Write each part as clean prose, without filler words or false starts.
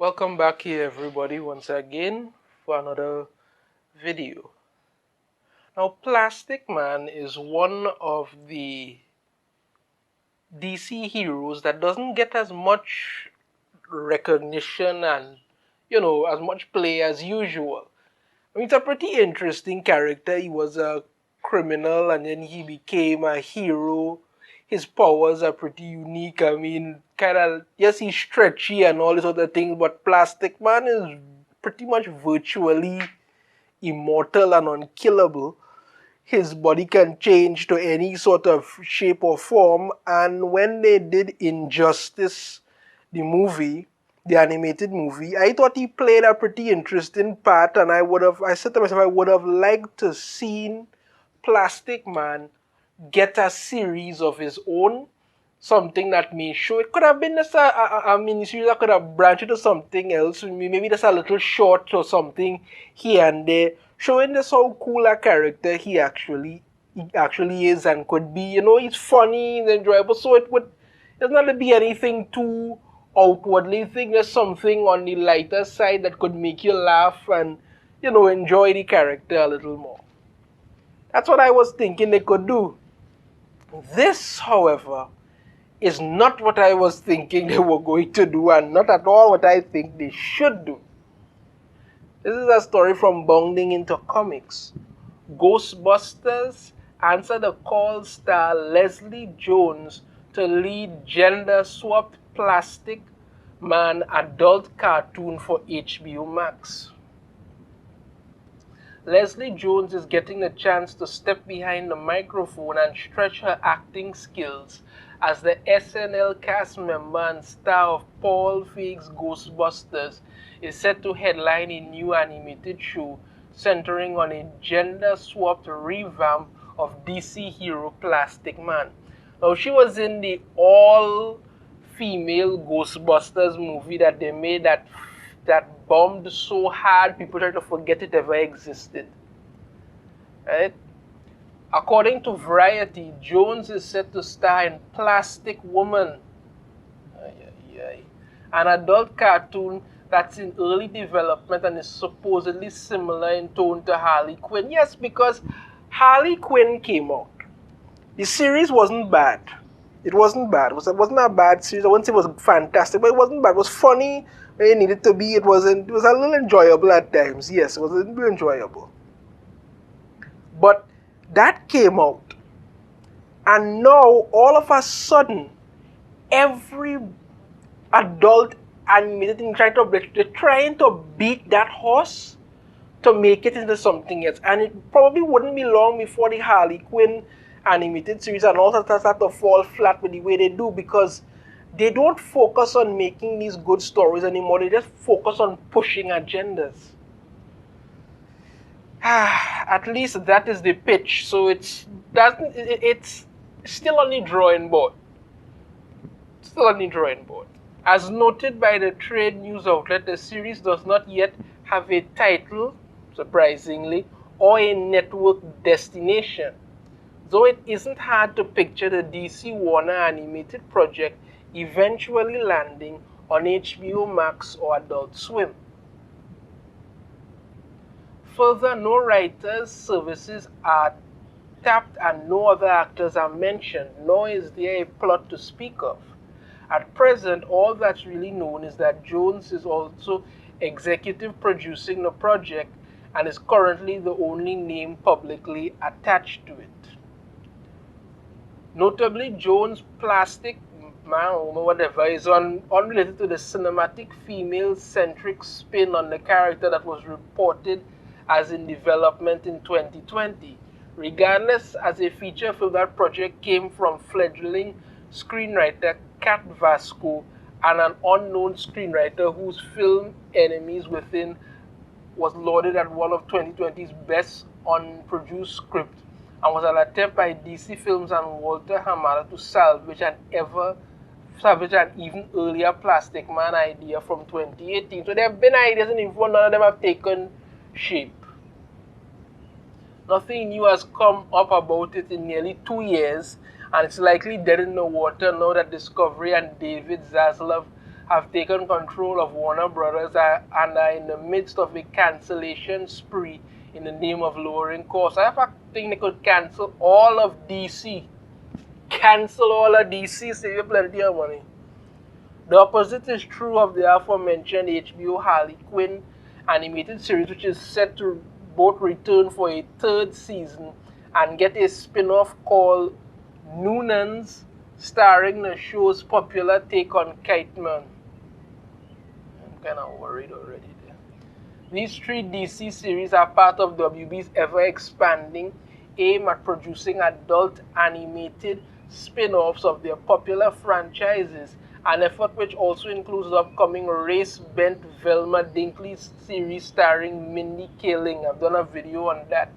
Welcome back here everybody once again for another video. Now Plastic Man is one of the DC heroes that doesn't get as much recognition and as much play as usual. I mean, it's a pretty interesting character. He was a criminal and then he became a hero. His powers are pretty unique. I mean, kind of, yes, he's stretchy and all these other things, but Plastic Man is pretty much virtually immortal and unkillable. His body can change to any sort of shape or form. And when they did Injustice, the movie, the animated movie, I thought he played a pretty interesting part. And I said to myself, I would have liked to seen Plastic Man get a series of his own, something that may show. It could have been just a miniseries that could have branched into something else, maybe just a little short or something here and there, showing just how cool a character he actually is and could be. He's funny, he's enjoyable, so it doesn't have to be anything too outwardly. Think there's something on the lighter side that could make you laugh and enjoy the character a little more. That's what I was thinking they could do. This, however, is not what I was thinking they were going to do, and not at all what I think they should do. This is a story from Bounding into Comics. Ghostbusters answer the call star Leslie Jones to lead gender-swapped Plastic Man adult cartoon for HBO Max. Leslie Jones is getting the chance to step behind the microphone and stretch her acting skills as the SNL cast member and star of Paul Feig's Ghostbusters is set to headline a new animated show centering on a gender-swapped revamp of DC hero Plastic Man. Now, she was in the all-female Ghostbusters movie that they made that bombed so hard people tried to forget it ever existed. Right? According to Variety, Jones is set to star in Plastic Woman, an adult cartoon that's in early development and is supposedly similar in tone to Harley Quinn. Yes, because Harley Quinn came out. The series wasn't bad. It wasn't bad. It wasn't a bad series. I wouldn't say it was fantastic, but it wasn't bad. It was funny when it needed to be. It was a little enjoyable at times. Yes, it was a little enjoyable. But that came out, and now all of a sudden, every adult animated thing they're trying to beat that horse to make it into something else, and it probably wouldn't be long before the Harley Quinn animated series and all that start to fall flat with the way they do, because they don't focus on making these good stories anymore. They just focus on pushing agendas. At least that is the pitch. So it's still on the drawing board. Still on the drawing board. As noted by the trade news outlet, the series does not yet have a title, surprisingly, or a network destination. Though it isn't hard to picture the DC Warner animated project eventually landing on HBO Max or Adult Swim. Further, no writers' services are tapped and no other actors are mentioned, nor is there a plot to speak of. At present, all that's really known is that Jones is also executive producing the project and is currently the only name publicly attached to it. Notably, Jones' Plastic Man, or whatever, is unrelated to the cinematic female-centric spin on the character that was reported as in development in 2020. Regardless, as a feature film, that project came from fledgling screenwriter Kat Vasco and an unknown screenwriter whose film Enemies Within was lauded as one of 2020's best unproduced scripts, and was an attempt by DC Films and Walter Hamada to salvage an even earlier Plastic Man idea from 2018. So there have been ideas in info, none of them have taken shape. Nothing new has come up about it in nearly 2 years, and it's likely dead in the water now that Discovery and David Zaslav have taken control of Warner Brothers and are in the midst of a cancellation spree in the name of lowering costs. I think they could cancel all of DC. Cancel all of DC, save you plenty of money. The opposite is true of the aforementioned HBO Harley Quinn animated series, which is set to both return for a third season and get a spin-off called Noonans, starring the show's popular take on Kite Man. I'm kind of worried already there. These three DC series are part of WB's ever-expanding aim at producing adult animated spin-offs of their popular franchises, an effort which also includes the upcoming race-bent Velma Dinkley series starring Mindy Kaling. I've done a video on that.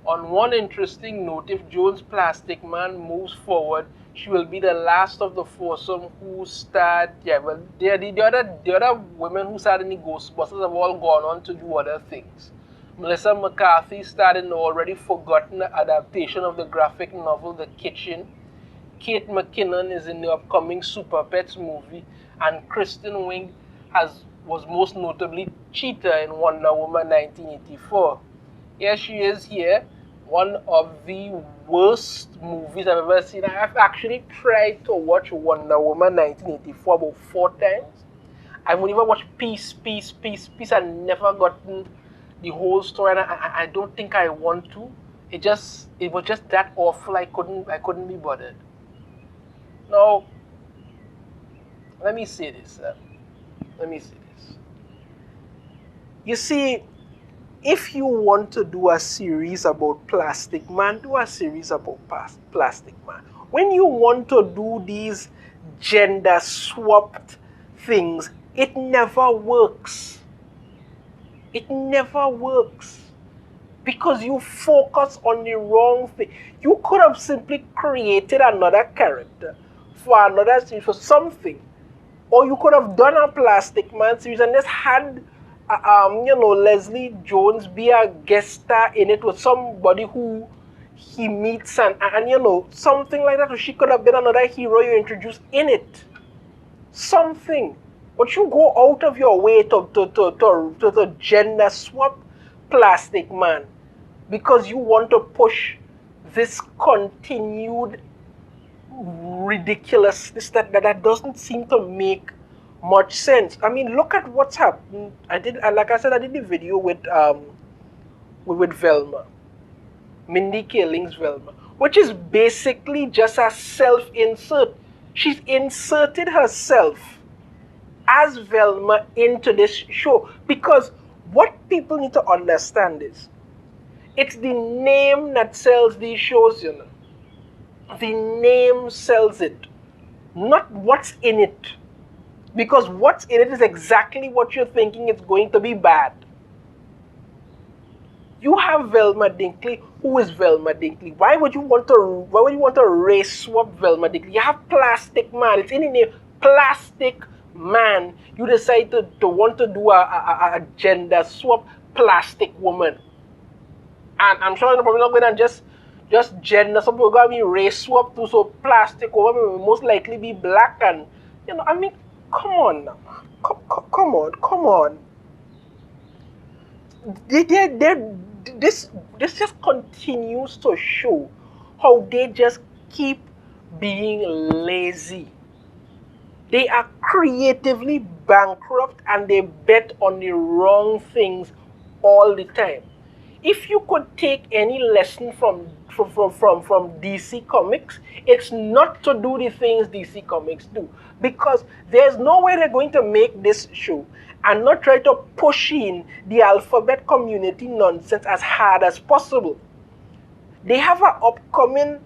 On one interesting note, if Jones' Plastic Man moves forward, she will be the last of the foursome who starred. Yeah, well, the other women who starred in the Ghostbusters have all gone on to do other things. Melissa McCarthy starred in the already forgotten adaptation of the graphic novel The Kitchen. Kate McKinnon is in the upcoming Super Pets movie, and Kristen Wiig was most notably Cheetah in Wonder Woman 1984. Here she is here, one of the worst movies I've ever seen. I've actually tried to watch Wonder Woman 1984 about 4 times. I've only ever watched piece, and never gotten the whole story, and I don't think I want to. It was just that awful. I couldn't be bothered. Now, let me say this. You see, if you want to do a series about Plastic Man, do a series about Plastic Man. When you want to do these gender swapped things, it never works. It never works. Because you focus on the wrong thing. You could have simply created another character for another series, for something. Or you could have done a Plastic Man series and just had Leslie Jones be a guest star in it with somebody who he meets and something like that. Or she could have been another hero you introduce in it. Something. But you go out of your way to gender swap Plastic Man because you want to push this continued ridiculousness that doesn't seem to make much sense. I mean, look at what's happened. I did the video with Velma, Mindy Kaling's Velma, which is basically just a self-insert. She's inserted herself as Velma into this show because what people need to understand is it's the name that sells these shows, The name sells it, not what's in it. Because what's in it is exactly what you're thinking it's going to be bad. You have Velma Dinkley. Who is Velma Dinkley? Why would you want to race swap Velma Dinkley? You have Plastic Man. It's in the name, Plastic Man. You decide to want to do a gender swap Plastic Woman. And I'm sure you're probably not going to just gender. Some people are going to be race swap too. So Plastic Woman will most likely be black. And, I mean, come on now. Come on. This just continues to show how they just keep being lazy. They are creatively bankrupt and they bet on the wrong things all the time. If you could take any lesson from DC Comics, it's not to do the things DC Comics do. Because there's no way they're going to make this show and not try to push in the alphabet community nonsense as hard as possible. They have an upcoming,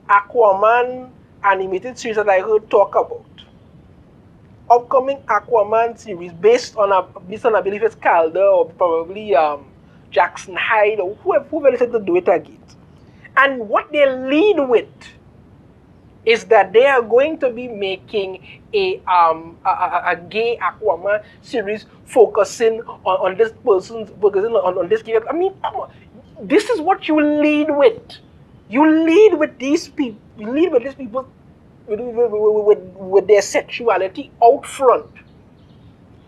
Aquaman animated series that I heard talk about. Upcoming Aquaman series based on I believe it's Calder or probably Jackson Hyde or whoever decided to do it again. And what they lead with is that they are going to be making a gay Aquaman series focusing on this person's focusing on this character. I mean, come on. This is what you lead with. You lead with these people. We lead with these people with their sexuality out front.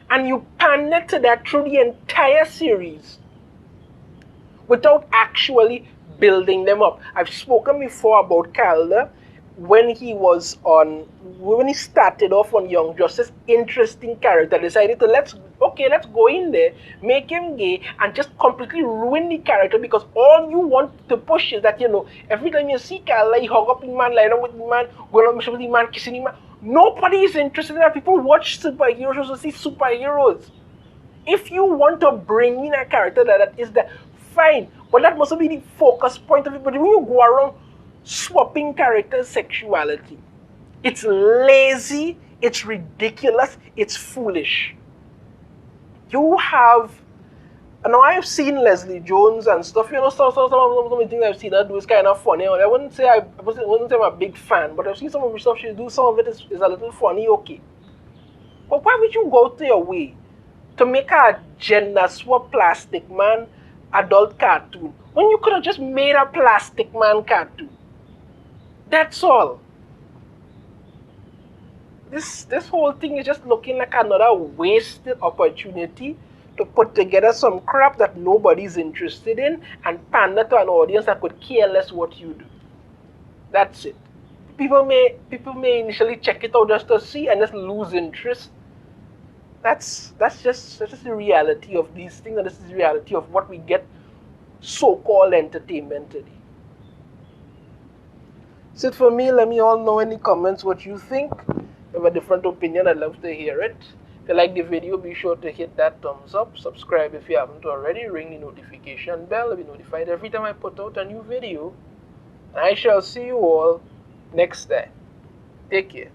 And you pander to that through the entire series without actually building them up. I've spoken before about Calder when he started off on Young Justice, interesting character, decided to let's go in there, make him gay, and just completely ruin the character because all you want to push is that every time you see Calder, he hug up the man, lie down with the man, going on mission with the man, kissing the man. Nobody is interested in that. People watch superhero shows to see superheroes. If you want to bring in a character that is that, fine, but that must be the focus point of it. But when you go around swapping characters' sexuality, it's lazy, it's ridiculous, it's foolish. You have, now I've seen Leslie Jones and stuff. Some of the things I've seen her do is kind of funny. I wouldn't say I'm a big fan, but I've seen some of the stuff she do. Some of it is a little funny, okay. But why would you go to your way to make a gender swap Plastic Man adult cartoon when you could have just made a Plastic Man cartoon? That's all. This whole thing is just looking like another wasted opportunity to put together some crap that nobody's interested in and pander to an audience that could care less what you do. That's it. People may initially check it out just to see and just lose interest. That's just the reality of these things, and this is the reality of what we get so-called entertainment today. That's it for me. Let me all know in the comments what you think. If you have a different opinion, I'd love to hear it. If you like the video, be sure to hit that thumbs up. Subscribe if you haven't already. Ring the notification bell to be notified every time I put out a new video. I shall see you all next time. Take care.